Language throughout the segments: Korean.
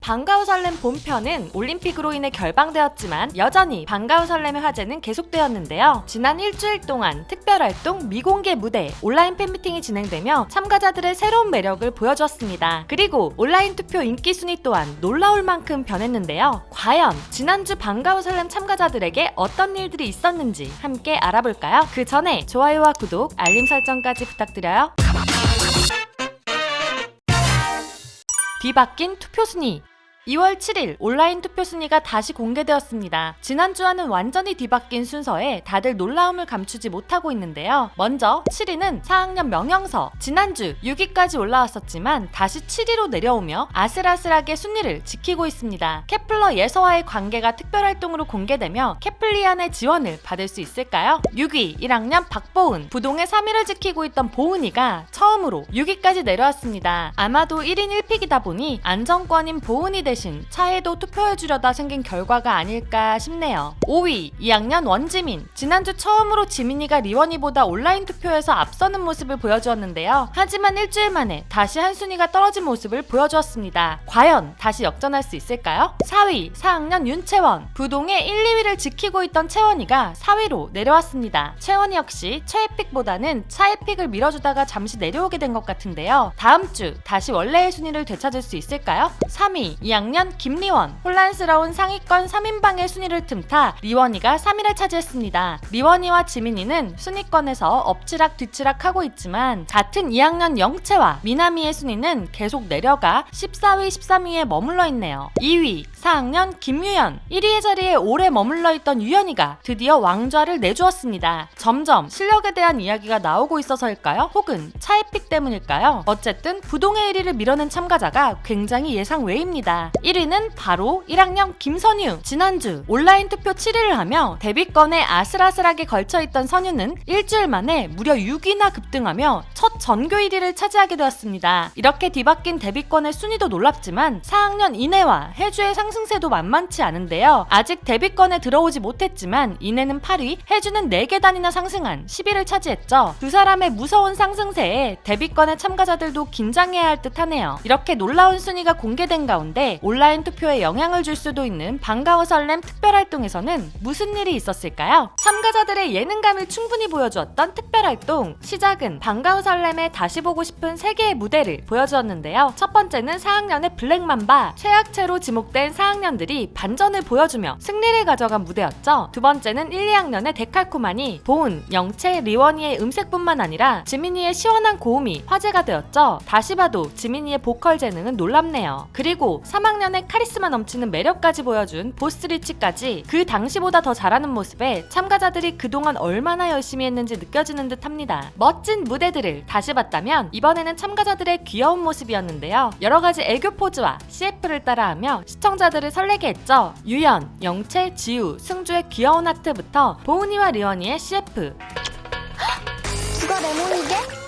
방과후 설렘 본편은 올림픽으로 인해 결방되었지만 여전히 방과후 설렘의 화제는 계속되었는데요. 지난 일주일 동안 특별활동, 미공개 무대, 온라인 팬미팅이 진행되며 참가자들의 새로운 매력을 보여주었습니다. 그리고 온라인 투표 인기 순위 또한 놀라울 만큼 변했는데요. 과연 지난주 방과후 설렘 참가자들에게 어떤 일들이 있었는지 함께 알아볼까요? 그 전에 좋아요와 구독, 알림 설정까지 부탁드려요. 뒤바뀐 투표 순위. 2월 7일 온라인 투표 순위가 다시 공개되었습니다. 지난주와는 완전히 뒤바뀐 순서에 다들 놀라움을 감추지 못하고 있는데요. 먼저 7위는 4학년 명영서. 지난주 6위까지 올라왔었지만 다시 7위로 내려오며 아슬아슬하게 순위를 지키고 있습니다. 케플러 예서와의 관계가 특별활동으로 공개되며 케플리안의 지원을 받을 수 있을까요? 6위 1학년 박보은. 부동의 3위를 지키고 있던 보은이가 처음으로 6위까지 내려왔습니다. 아마도 1인 1픽이다 보니 안정권인 보은이 대신 차에도 투표해주려다 생긴 결과가 아닐까 싶네요. 5위 2학년 원지민. 지난주 처음으로 지민이가 리원이보다 온라인 투표에서 앞서는 모습을 보여주었는데요. 하지만 일주일 만에 다시 한 순위가 떨어진 모습을 보여주었습니다. 과연 다시 역전할 수 있을까요? 4위 4학년 윤채원. 부동의 1, 2위를 지키고 있던 채원이가 4위로 내려왔습니다. 채원이 역시 최애 픽보다는 차의 픽을 밀어주다가 잠시 내려오게 된 것 같은데요. 다음 주 다시 원래의 순위를 되찾을 수 있을까요? 3위 2학년 김리원. 혼란스러운 상위권 3인방의 순위를 틈타 리원이가 3위를 차지했습니다. 리원이와 지민이는 순위권에서 엎치락 뒤치락 하고 있지만 같은 2학년 영채와 미나미의 순위는 계속 내려가 14위, 13위에 머물러 있네요. 2위 4학년 김유연. 1위의 자리에 오래 머물러 있던 유연이가 드디어 왕좌를 내주었습니다. 점점 실력에 대한 이야기가 나오고 있어서일까요? 혹은 차의 픽 때문일까요? 어쨌든 부동의 1위를 밀어낸 참가자가 굉장히 예상 외입니다. 1위는 바로 1학년 김선유. 지난주 온라인 투표 7위를 하며 데뷔권에 아슬아슬하게 걸쳐있던 선유는 일주일 만에 무려 6위나 급등하며 첫 전교 1위를 차지하게 되었습니다. 이렇게 뒤바뀐 데뷔권의 순위도 놀랍지만 4학년 이내와 혜주의 상승세도 만만치 않은데요. 아직 데뷔권에 들어오지 못했지만 이내는 8위, 혜주는 4계단이나 상승한 10위를 차지했죠. 두 사람의 무서운 상승세에 데뷔권의 참가자들도 긴장해야 할 듯 하네요. 이렇게 놀라운 순위가 공개된 가운데 온라인 투표에 영향을 줄 수도 있는 방과후 설렘 특별활동에서는 무슨 일이 있었을까요? 참가자들의 예능감을 충분히 보여주었던 특별활동. 시작은 방과후 설렘에 다시 보고 싶은 3개의 무대를 보여주었는데요. 첫 번째는 4학년의 블랙맘바. 최약체로 지목된 4학년들이 반전을 보여주며 승리를 가져간 무대였죠. 두 번째는 1, 2학년의 데칼코마니. 보은, 영채, 리원이의 음색뿐만 아니라 지민이의 시원한 고음이 화제가 되었죠. 다시 봐도 지민이의 보컬 재능은 놀랍네요. 그리고 3학년의 카리스마 넘치는 매력까지 보여준 보스리치까지 그 당시보다 더 잘하는 모습에 참가자들이 그동안 얼마나 열심히 했는지 느껴지는 듯 합니다. 멋진 무대들을 다시 봤다면 이번에는 참가자들의 귀여운 모습이었는데요. 여러가지 애교 포즈와 CF를 따라하며 시청자들을 설레게 했죠. 유연, 영채, 지우, 승주의 귀여운 하트부터 보은이와 리원이의 CF, 누가 레몬이게?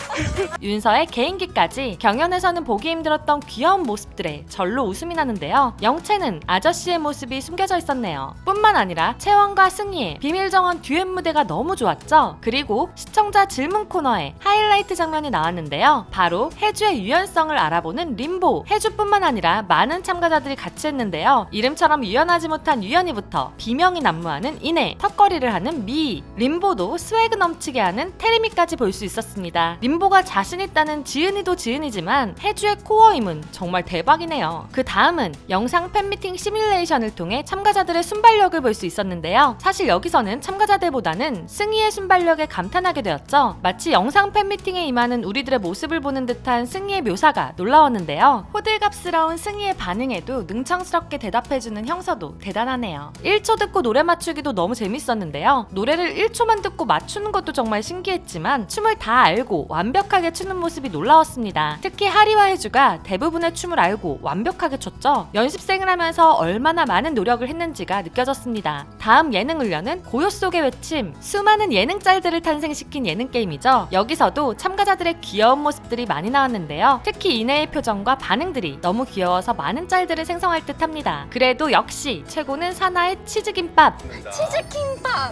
윤서의 개인기까지 경연에서는 보기 힘들었던 귀여운 모습들에 절로 웃음이 나는데요. 영채는 아저씨의 모습이 숨겨져 있었네요. 뿐만 아니라 채원과 승희의 비밀정원 듀엣 무대가 너무 좋았죠. 그리고 시청자 질문 코너에 하이라이트 장면이 나왔는데요. 바로 혜주의 유연성을 알아보는 림보. 혜주뿐만 아니라 많은 참가자들이 같이 했는데요. 이름처럼 유연하지 못한 유연이부터 비명이 난무하는 이내, 턱걸이를 하는 미희, 림보도 스웨그 넘치게 하는 테리미까지 볼 수 있었습니다. 림보가 자신 있다는 지은이도 지은이지만 혜주의 코어임은 정말 대박이네요. 그 다음은 영상 팬미팅 시뮬레이션을 통해 참가자들의 순발력을 볼 수 있었는데요. 사실 여기서는 참가자들보다는 승희의 순발력에 감탄하게 되었죠. 마치 영상 팬미팅에 임하는 우리들의 모습을 보는 듯한 승희의 묘사가 놀라웠는데요. 호들갑스러운 승희의 반응에도 능청스럽게 대답해주는 형서도 대단하네요. 1초 듣고 노래 맞추기도 너무 재밌었는데요. 노래를 1초만 듣고 맞추는 것도 정말 신기했지만 춤을 다 알고 완벽하게 추는 모습이 놀라웠습니다. 특히 하리와 혜주가 대부분의 춤을 알고 완벽하게 췄죠. 연습생을 하면서 얼마나 많은 노력을 했는지가 느껴졌습니다. 다음 예능 훈련은 고요 속의 외침. 수많은 예능 짤들을 탄생시킨 예능 게임이죠. 여기서도 참가자들의 귀여운 모습들이 많이 나왔는데요. 특히 이내의 표정과 반응들이 너무 귀여워서 많은 짤들을 생성할 듯 합니다. 그래도 역시 최고는 사나의 치즈김밥. 치즈김밥!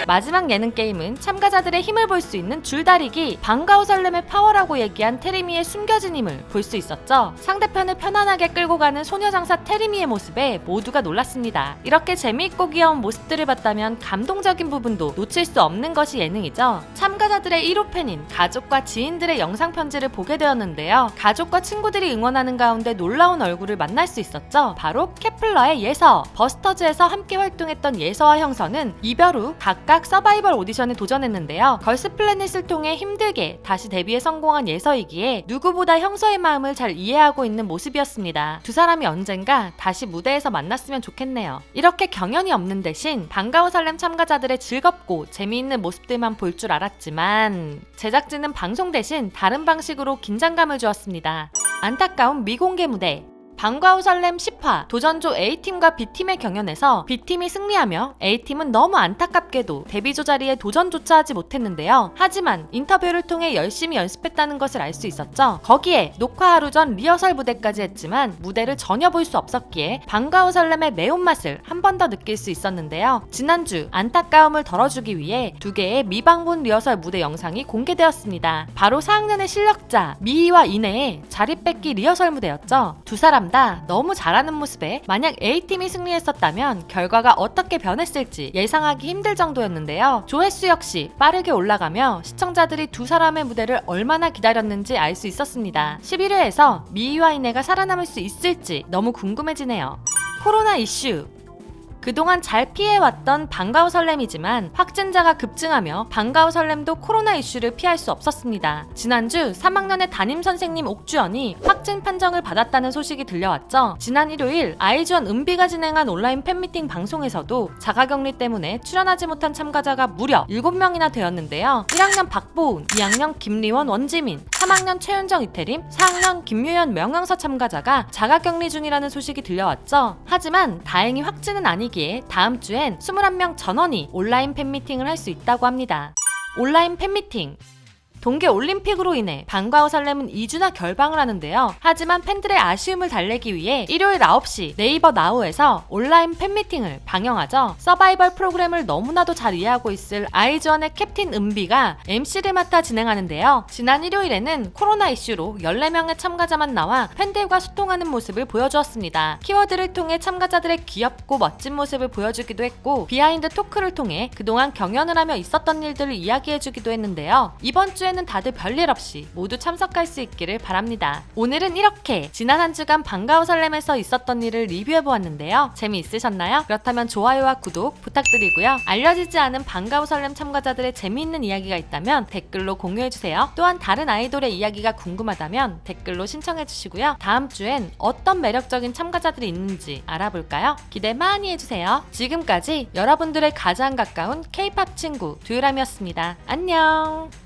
마지막 예능 게임은 참가자들의 힘을 볼 수 있는 줄다리기. 반가워 설렘의 파워라고 얘기한 테리미의 숨겨진 힘을 볼 수 있었죠. 상대편을 편안하게 끌고 가는 소녀장사 테리미의 모습에 모두가 놀랐습니다. 이렇게 재미있고 귀여운 모습들을 봤다면 감동적인 부분도 놓칠 수 없는 것이 예능이죠. 참가자들의 1호 팬인 가족과 지인들의 영상 편지를 보게 되었는데요. 가족과 친구들이 응원하는 가운데 놀라운 얼굴을 만날 수 있었죠. 바로 케플러의 예서. 버스터즈에서 함께 활동했던 예서와 형서는 이별 후 각각 서바이벌 오디션에 도전했는데요. 걸스플래닛을 통해 힘들게 다시 데뷔에 성공한 예서이기에 누구보다 형서의 마음을 잘 이해하고 있는 모습이었습니다. 두 사람이 언젠가 다시 무대에서 만났으면 좋겠네요. 이렇게 경연이 없는 대신 반가워 설렘 참가자들의 즐겁고 재미있는 모습들만 볼 줄 알았지만 제작진은 방송 대신 다른 방식으로 긴장감을 주었습니다. 안타까운 미공개 무대. 반가워 설렘 10화 도전조 A팀과 B팀의 경연에서 B팀이 승리하며 A팀은 너무 안타깝게도 데뷔조 자리에 도전조차 하지 못했는데요. 하지만 인터뷰를 통해 열심히 연습했다는 것을 알 수 있었죠. 거기에 녹화 하루 전 리허설 무대까지 했지만 무대를 전혀 볼 수 없었기에 반가워 설렘의 매운맛을 한 번 더 느낄 수 있었는데요. 지난주 안타까움을 덜어주기 위해 2개의 미방본 리허설 무대 영상이 공개되었습니다. 바로 4학년의 실력자 미희와 이내의 자리 뺏기 리허설 무대였죠. 두 사람 다 너무 잘하는 모습에 만약 A팀이 승리했었다면 결과가 어떻게 변했을지 예상하기 힘들 정도였는데요. 조회수 역시 빠르게 올라가며 시청자들이 두 사람의 무대를 얼마나 기다렸는지 알 수 있었습니다. 11회에서 미희와 이내가 살아남을 수 있을지 너무 궁금해지네요. 코로나 이슈. 그동안 잘 피해왔던 반가워 설렘이지만 확진자가 급증하며 반가워 설렘도 코로나 이슈를 피할 수 없었습니다. 지난주 3학년의 담임선생님 옥주연이 확진 판정을 받았다는 소식이 들려왔죠. 지난 일요일 아이즈원 은비가 진행한 온라인 팬미팅 방송에서도 자가격리 때문에 출연하지 못한 참가자가 무려 7명이나 되었는데요. 1학년 박보은, 2학년 김리원 원지민, 3학년 최윤정 이태림, 4학년 김유연 명왕서 참가자가 자가격리 중이라는 소식이 들려왔죠. 하지만 다행히 확진은 아니기에 다음 주엔 21명 전원이 온라인 팬미팅을 할 수 있다고 합니다. 온라인 팬미팅. 동계올림픽으로 인해 반가워 설렘은 2주나 결방을 하는데요. 하지만 팬들의 아쉬움을 달래기 위해 일요일 9시 네이버 나우에서 온라인 팬미팅을 방영하죠. 서바이벌 프로그램을 너무나도 잘 이해하고 있을 아이즈원의 캡틴 은비가 MC를 맡아 진행하는데요. 지난 일요일에는 코로나 이슈로 14명의 참가자만 나와 팬들과 소통하는 모습을 보여주었습니다. 키워드를 통해 참가자들의 귀엽고 멋진 모습을 보여주기도 했고 비하인드 토크를 통해 그동안 경연을 하며 있었던 일들을 이야기해주기도 했는데요. 이번 주에 는 다들 별일 없이 모두 참석할 수 있기를 바랍니다. 오늘은 이렇게 지난 한 주간 반가워 설렘에서 있었던 일을 리뷰해보았는데요. 재미있으셨나요? 그렇다면 좋아요와 구독 부탁드리고요. 알려지지 않은 반가워 설렘 참가자들의 재미있는 이야기가 있다면 댓글로 공유해주세요. 또한 다른 아이돌의 이야기가 궁금하다면 댓글로 신청해주시고요. 다음 주엔 어떤 매력적인 참가자들이 있는지 알아볼까요? 기대 많이 해주세요. 지금까지 여러분들의 가장 가까운 K-팝 친구 듀람이었습니다. 안녕!